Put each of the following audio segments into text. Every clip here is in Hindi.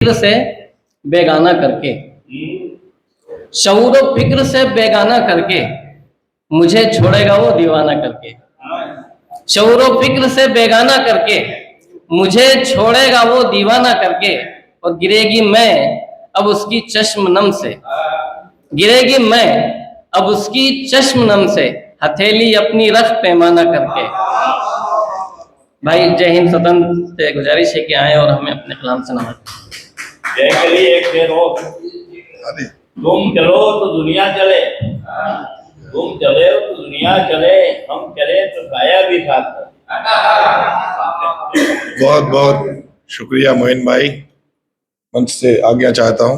फिक्र से बेगाना करके, शऊर व फिक्र से बेगाना करके मुझे छोड़ेगा वो दीवाना करके। शऊर व फिक्र से बेगाना करके मुझे छोड़ेगा वो दीवाना करके, और गिरेगी मैं अब उसकी चश्म नम से, गिरेगी मैं अब उसकी चश्म नम से, हथेली अपनी रख पैमाना करके। भाई जय हिंद सदन से गुजारिश है कि आए और हमें अपने कलाम से नवाजें। जय के लिए एक शेर हो, तुम चलो तो दुनिया चले, तुम चले तो दुनिया चले, हम चले तो काया भी साथ। बहुत बहुत शुक्रिया मोइन भाई, मंच से आज्ञा चाहता हूँ।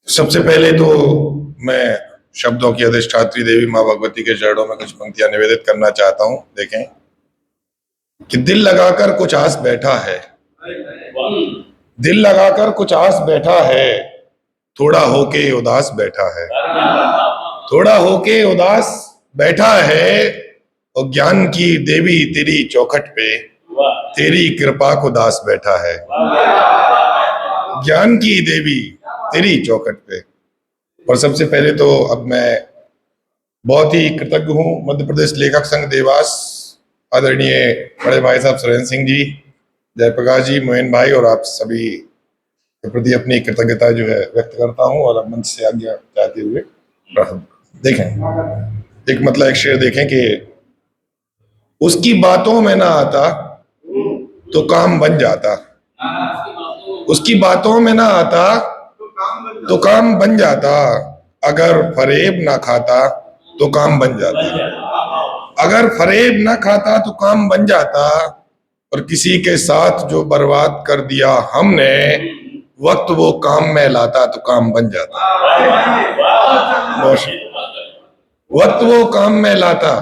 सबसे पहले तो मैं शब्दों की अधिष्ठात्री देवी माँ भगवती के चरणों में कुछ पंक्तियां निवेदित करना चाहता हूँ। देखें कि दिल लगाकर कुछ आस बैठा है, दिल लगाकर कुछ आस बैठा है, थोड़ा होके उदास बैठा है, थोड़ा होके उदास बैठा है, और ज्ञान की देवी तेरी चौखट पे तेरी कृपा को दास बैठा है। ज्ञान की देवी तेरी चौखट पे। और सबसे पहले तो अब मैं बहुत ही कृतज्ञ हूँ मध्य प्रदेश लेखक संघ देवास, आदरणीय बड़े भाई साहब सुरेंद्र सिंह जी, जयप्रकाश जी, मोइन भाई और आप सभी के प्रति अपनी कृतज्ञता जो है व्यक्त करता हूँ। और अब मंच से आज्ञा चाहते हुए देखें एक शेर देखें कि उसकी बातों में ना आता तो काम बन जाता, उसकी बातों में ना आता तो काम बन जाता, अगर फरेब ना खाता तो काम बन जाता, अगर फरेब ना खाता तो काम बन जाता, और किसी के साथ जो बर्बाद कर दिया हमने, वक्त वो काम में लाता तो काम बन जाता। वक्त वो काम में लाता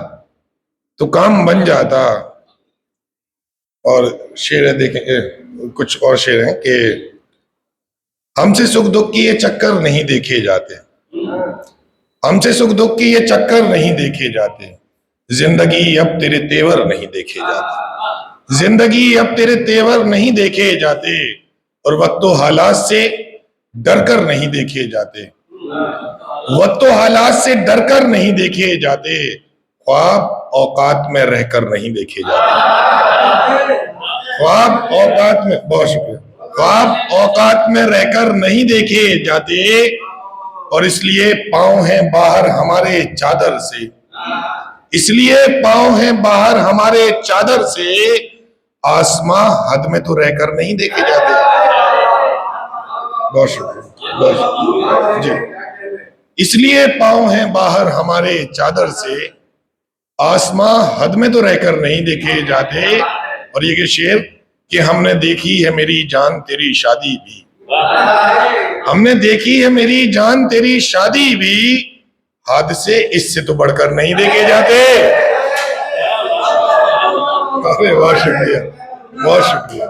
तो काम बन जाता। और शेर है, देखें कुछ और शेर हैं कि हमसे सुख दुख की ये चक्कर नहीं देखे जाते, हमसे सुख दुख की ये चक्कर नहीं देखे जाते, जिंदगी अब तेरे तेवर नहीं देखे जाते, जिंदगी अब तेरे तेवर नहीं देखे जाते, और वक्तो हालात से डर कर नहीं देखे जाते, वक्तो हालात से डर कर नहीं देखे जाते, ख्वाब औकात में रहकर नहीं देखे जाते, ख्वाब औकात में, बहुत शुक्रिया, ख्वाब औकात में रहकर नहीं देखे जाते, और इसलिए पांव हैं बाहर हमारे चादर से, इसलिए पांव हैं बाहर हमारे चादर से, आसमां हद में तो रहकर नहीं देखे जाते। बहुत शुक्रिया, बहुत शुक्रिया जी। इसलिए पांव हैं बाहर हमारे चादर से, आसमां हद में तो रहकर नहीं देखे जाते। और ये शेर कि हमने देखी है मेरी जान तेरी शादी भी, हमने देखी है मेरी जान तेरी शादी भी, हादसे इससे तो बढ़कर नहीं देखे जाते। अरे बहुत शुक्रिया, बहुत शुक्रिया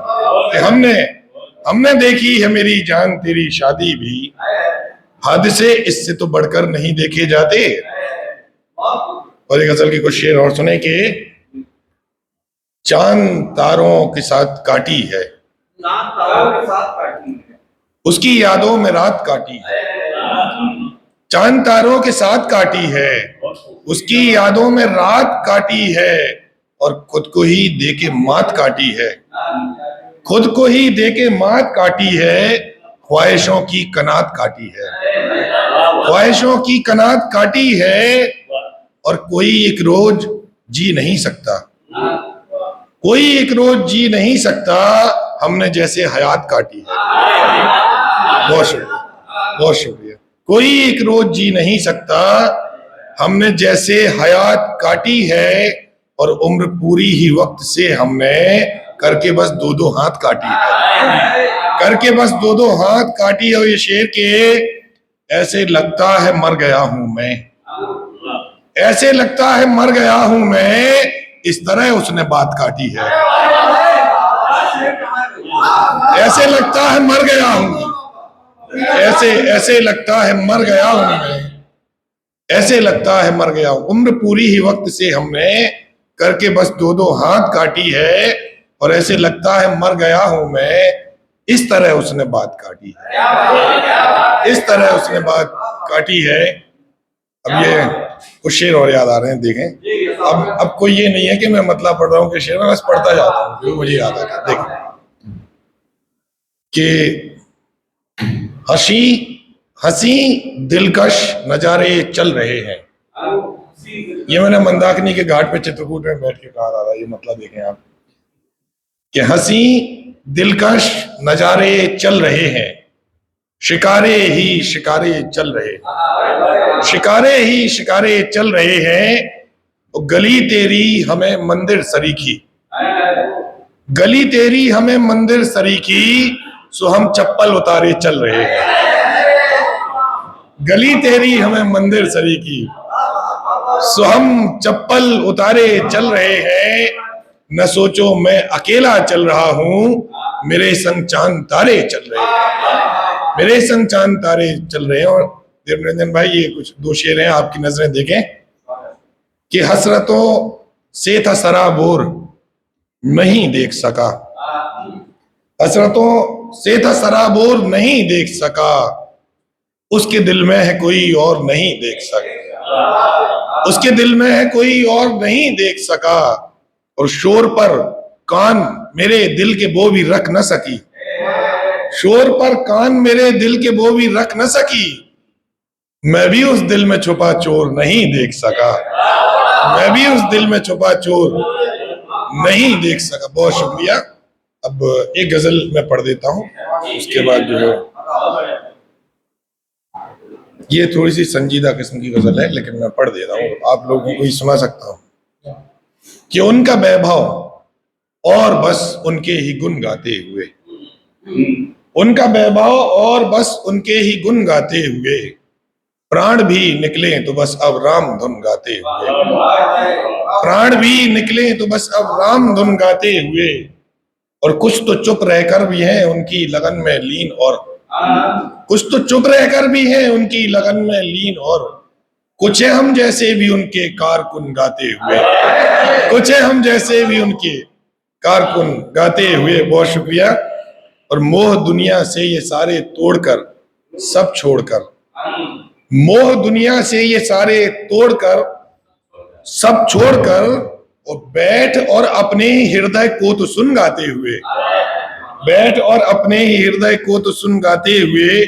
कि हमने देखी है मेरी जान तेरी शादी भी, हादसे इससे तो बढ़कर नहीं देखे जाते। और एक गजल की कुछ शेर और सुने कि चांद तारों के साथ काटी है, उसकी यादों में रात काटी है, चांद तारों के साथ काटी है, उसकी यादों में रात काटी है, और खुद को ही देके मात काटी है, खुद को ही देके मात काटी है, ख्वाहिशों की कनात काटी है, ख्वाहिशों की कनात काटी है, और कोई एक रोज जी नहीं सकता, कोई एक रोज जी नहीं सकता, हमने जैसे हयात काटी है। बहुत शुक्रिया, बहुत शुक्रिया। कोई एक रोज जी नहीं सकता, हमने जैसे हयात काटी है, और उम्र पूरी ही वक्त से हमने करके बस दो दो हाथ काटी है, करके बस दो दो हाथ काटी है। और ये शेर के ऐसे लगता है मर गया हूं मैं, ऐसे लगता है मर गया हूं मैं, इस तरह उसने बात काटी है, ऐसे लगता है मर गया हूं, ऐसे लगता है मर गया हूं मैं, ऐसे लगता है मर गया हूं, उम्र पूरी ही वक्त से हमने करके बस दो दो हाथ काटी है, और ऐसे लगता है मर गया हूं मैं। इस तरह उसने बात काटी है, इस तरह उसने बात काटी है। अब ये कुछ शेर और याद आ रहे हैं, देखें। अब कोई ये नहीं है कि मैं मतलब पढ़ रहा हूँ कि शेर, मैं बस पढ़ता जाता हूँ जो मुझे याद आता है। देखें कि हंसी दिलकश नजारे चल रहे हैं। ये मैंने मंदाकिनी के घाट पे चित्रकूट में बैठ के कहा था। ये मतलब देखें आप कि हंसी दिलकश नजारे चल रहे हैं, शिकारे ही शिकारे चल रहे हैं, शिकारे ही शिकारे चल रहे हैं। और गली तेरी हमें मंदिर सरीखी, गली तेरी हमें मंदिर सरीखी, सो हम चप्पल उतारे चल रहे हैं। गली तेरी हमें मंदिर सरीखी, सो हम चप्पल उतारे चल रहे हैं। न सोचो मैं अकेला चल रहा हूं, मेरे संग चांद तारे चल रहे हैं, मेरे संग चांद तारे चल रहे हैं। और देवरंजन भाई ये कुछ दो शेर हैं, आपकी नजरें देखें कि हसरतों से था सराबोर नहीं देख सका, हसरतों से था सराबोर नहीं देख सका, उसके दिल में है कोई और नहीं देख सका, उसके दिल में है कोई और नहीं देख सका। और शोर पर कान मेरे दिल के वो भी रख न सकी, शोर पर कान मेरे दिल के वो भी रख न सकी, मैं भी उस दिल में छुपा चोर नहीं देख सका, मैं भी उस दिल में छुपा चोर नहीं देख सका। बहुत शुक्रिया। अब एक गजल मैं पढ़ देता हूँ, उसके बाद जो है ये थोड़ी सी संजीदा किस्म की गजल है, लेकिन मैं पढ़ दे रहा हूँ, आप लोगों को ही सुना सकता हूँ। कि उनका वैभव और बस उनके ही गुण गाते हुए, उनका वैभव और बस उनके ही गुण गाते हुए, प्राण भी निकले तो बस अब राम धुन गाते हुए, प्राण भी निकले तो बस अब राम धुन गाते हुए। और कुछ तो चुप रहकर भी हैं उनकी लगन में लीन, और कुछ तो चुप रहकर भी हैं उनकी लगन में लीन, और कुछ है हम जैसे भी उनके कारकुन गाते हुए, कुछ है हम जैसे भी उनके कारकुन गाते हुए। बहुत शुक्रिया। और मोह दुनिया से ये सारे तोड़कर सब छोड़कर, मोह दुनिया से ये सारे तोड़कर सब छोड़कर, और बैठ और अपने हृदय को तो सुन गाते हुए, बैठ और अपने ही हृदय को तो सुन गाते हुए,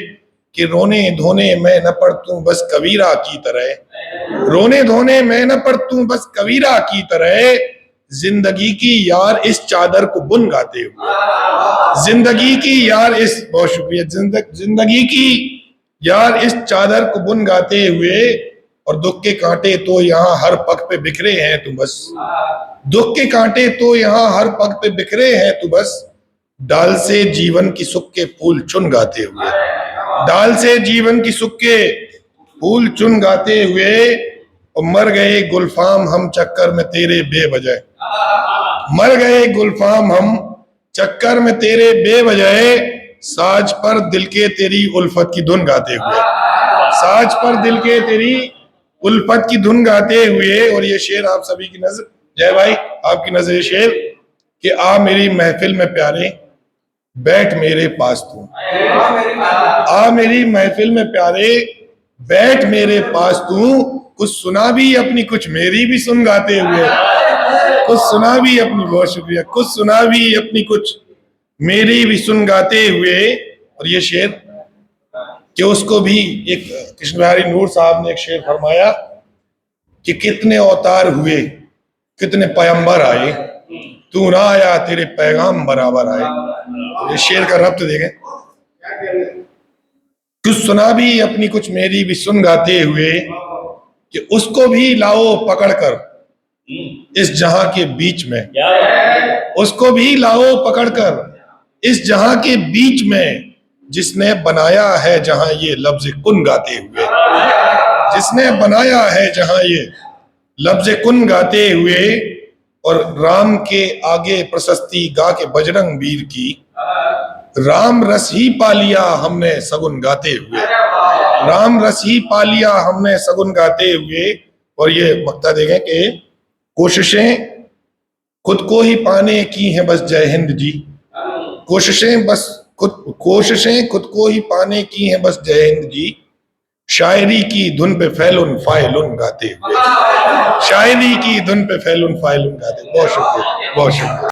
कि रोने धोने मैं न पड़तूं बस कबीरा की तरह, रोने धोने मैं न पड़तूं बस कबीरा की तरह, जिंदगी की यार इस चादर को बुन गाते हुए, जिंदगी की यार इस, बहुत शुक्रिया, जिंदगी की यार इस चादर को बुन गाते हुए। और दुख के कांटे तो यहाँ हर पग पे बिखरे हैं तू बस, दुख के कांटे तो यहाँ हर पग पे बिखरे हैं तू बस, डाल से जीवन की सुख के फूल चुन गाते हुए, डाल से जीवन की सुख के फूल चुन गाते हुए। और मर गए गुलफाम हम चक्कर में तेरे बेवजह, मर गए गुलफाम हम चक्कर में तेरे बेवजह, साज पर दिल के तेरी उल्फत की धुन गाते हुए, साज पर दिल के तेरी उल्फत की धुन गाते हुए। और ये शेर आप सभी की नजर, जय भाई आपकी नजर शेर, कि आ मेरी महफिल में प्यारे बैठ मेरे पास तू, आ मेरी महफिल में प्यारे बैठ मेरे पास तू, कुछ सुना भी अपनी कुछ मेरी भी सुन गाते हुए, कुछ सुना भी अपनी, बहुत शुक्रिया, कुछ सुना भी अपनी कुछ मेरी भी सुन गाते हुए। और ये शेर कि उसको भी एक कृष्ण बिहारी नूर साहब ने एक शेर फरमाया कि कितने अवतार हुए कितने पैगंबर आए, तू ना आया तेरे पैगाम बराबर आए। ये शेर का रब्त देखें, कुछ सुना भी अपनी कुछ मेरी भी सुन गाते हुए, कि उसको भी लाओ पकड़कर इस जहां के बीच में, उसको भी लाओ पकड़कर इस जहां के बीच में, जिसने बनाया है जहां ये लफ्ज कुन गाते हुए, जिसने बनाया है जहां ये लफ्ज कुन गाते हुए। और राम के आगे प्रशस्ति गा के बजरंग वीर की, राम रस ही पा लिया हमने सगुन गाते हुए, राम रस ही पा लिया हमने सगुन गाते हुए। और ये मक्ता देखें कि कोशिशें खुद को ही पाने की हैं बस जय हिंद जी। कोशिशें खुद को ही पाने की हैं बस जय हिंद जी। शायरी की धुन पे फैलुन फायलुन गाते हुए, शायरी की धुन पे फैलुन फायलुन गाते। बहुत शुक्रिया, बहुत शुक्रिया।